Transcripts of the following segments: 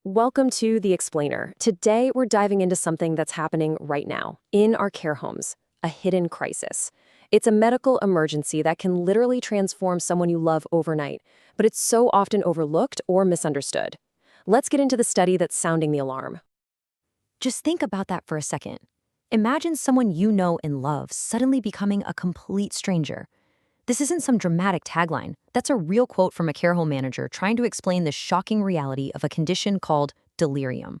Welcome to The Explainer. Today, we're diving into something that's happening right now in our care homes, a hidden crisis. It's a medical emergency that can literally transform someone you love overnight, but it's so often overlooked or misunderstood. Let's get into the study that's sounding the alarm. Just think about that for a second. Imagine someone you know and love suddenly becoming a complete stranger. This isn't some dramatic tagline. That's a real quote from a care home manager trying to explain the shocking reality of a condition called delirium.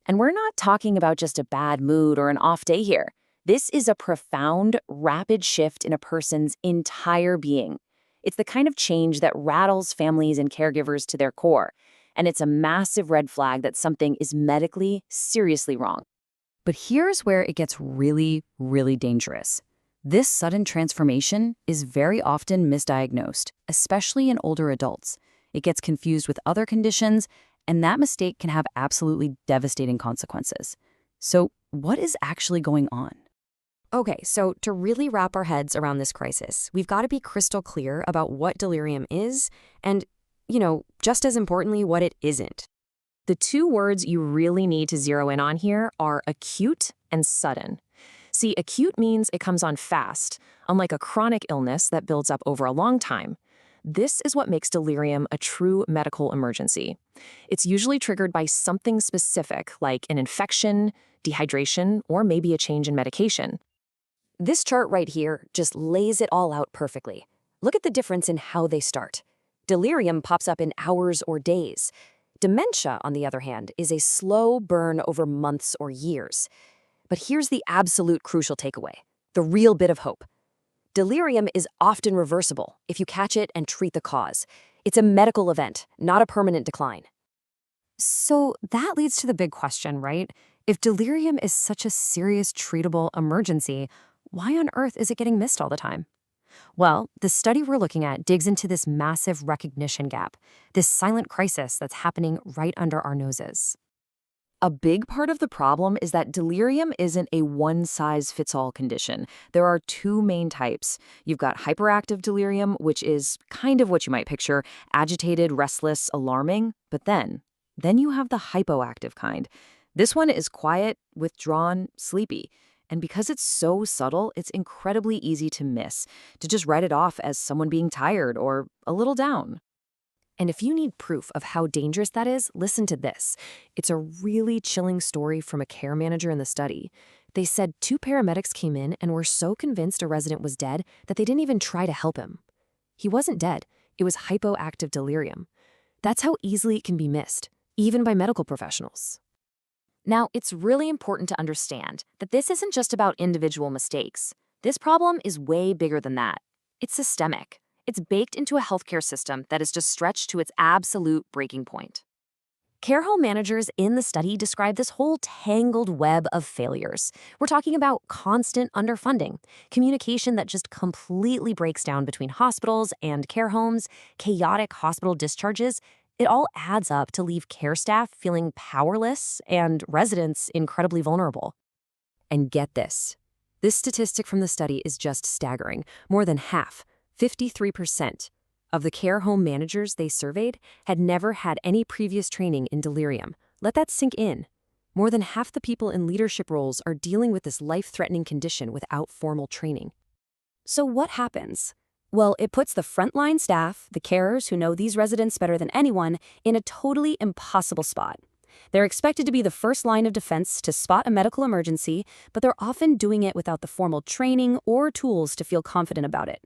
And we're not talking about just a bad mood or an off day here. This is a profound, rapid shift in a person's entire being. It's the kind of change that rattles families and caregivers to their core. And it's a massive red flag that something is medically seriously wrong. But here's where it gets really, really dangerous. This sudden transformation is very often misdiagnosed, especially in older adults. It gets confused with other conditions, and that mistake can have absolutely devastating consequences. So, what is actually going on? Okay, so to really wrap our heads around this crisis, we've got to be crystal clear about what delirium is and, just as importantly, what it isn't. The two words you really need to zero in on here are acute and sudden. See, acute means it comes on fast, unlike a chronic illness that builds up over a long time. This is what makes delirium a true medical emergency. It's usually triggered by something specific, like an infection, dehydration, or maybe a change in medication. This chart right here just lays it all out perfectly. Look at the difference in how they start. Delirium pops up in hours or days. Dementia, on the other hand, is a slow burn over months or years. But here's the absolute crucial takeaway, the real bit of hope. Delirium is often reversible if you catch it and treat the cause. It's a medical event, not a permanent decline. So that leads to the big question, right? If delirium is such a serious, treatable emergency, why on earth is it getting missed all the time? Well, the study we're looking at digs into this massive recognition gap, this silent crisis that's happening right under our noses. A big part of the problem is that delirium isn't a one-size-fits-all condition. There are two main types. You've got hyperactive delirium, which is kind of what you might picture, agitated, restless, alarming. But then you have the hypoactive kind. This one is quiet, withdrawn, sleepy. And because it's so subtle, it's incredibly easy to miss, to just write it off as someone being tired or a little down. And if you need proof of how dangerous that is, listen to this. It's a really chilling story from a care manager in the study. They said 2 paramedics came in and were so convinced a resident was dead that they didn't even try to help him. He wasn't dead. It was hypoactive delirium. That's how easily it can be missed, even by medical professionals. Now, it's really important to understand that this isn't just about individual mistakes. This problem is way bigger than that. It's systemic. It's baked into a healthcare system that is just stretched to its absolute breaking point. Care home managers in the study describe this whole tangled web of failures. We're talking about constant underfunding, communication that just completely breaks down between hospitals and care homes, chaotic hospital discharges. It all adds up to leave care staff feeling powerless and residents incredibly vulnerable. And get this. This statistic from the study is just staggering. More than half, 53%, of the care home managers they surveyed had never had any previous training in delirium. Let that sink in. More than half the people in leadership roles are dealing with this life-threatening condition without formal training. So what happens? Well, it puts the frontline staff, the carers who know these residents better than anyone, in a totally impossible spot. They're expected to be the first line of defense to spot a medical emergency, but they're often doing it without the formal training or tools to feel confident about it.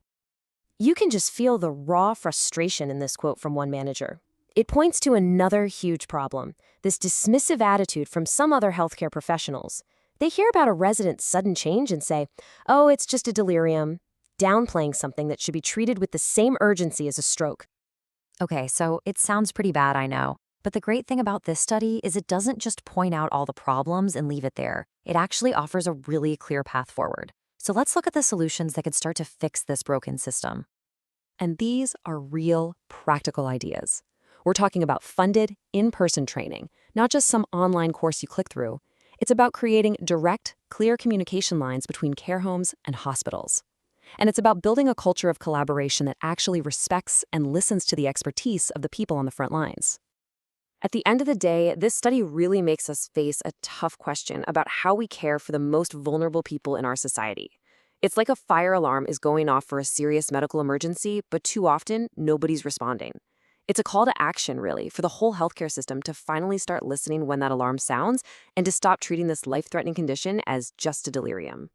You can just feel the raw frustration in this quote from one manager. It points to another huge problem, this dismissive attitude from some other healthcare professionals. They hear about a resident's sudden change and say, "Oh, it's just a delirium," downplaying something that should be treated with the same urgency as a stroke. Okay, so it sounds pretty bad, I know. But the great thing about this study is it doesn't just point out all the problems and leave it there. It actually offers a really clear path forward. So let's look at the solutions that could start to fix this broken system. And these are real, practical ideas. We're talking about funded, in-person training, not just some online course you click through. It's about creating direct, clear communication lines between care homes and hospitals. And it's about building a culture of collaboration that actually respects and listens to the expertise of the people on the front lines. At the end of the day, this study really makes us face a tough question about how we care for the most vulnerable people in our society. It's like a fire alarm is going off for a serious medical emergency, but too often, nobody's responding. It's a call to action, really, for the whole healthcare system to finally start listening when that alarm sounds and to stop treating this life-threatening condition as just a delirium.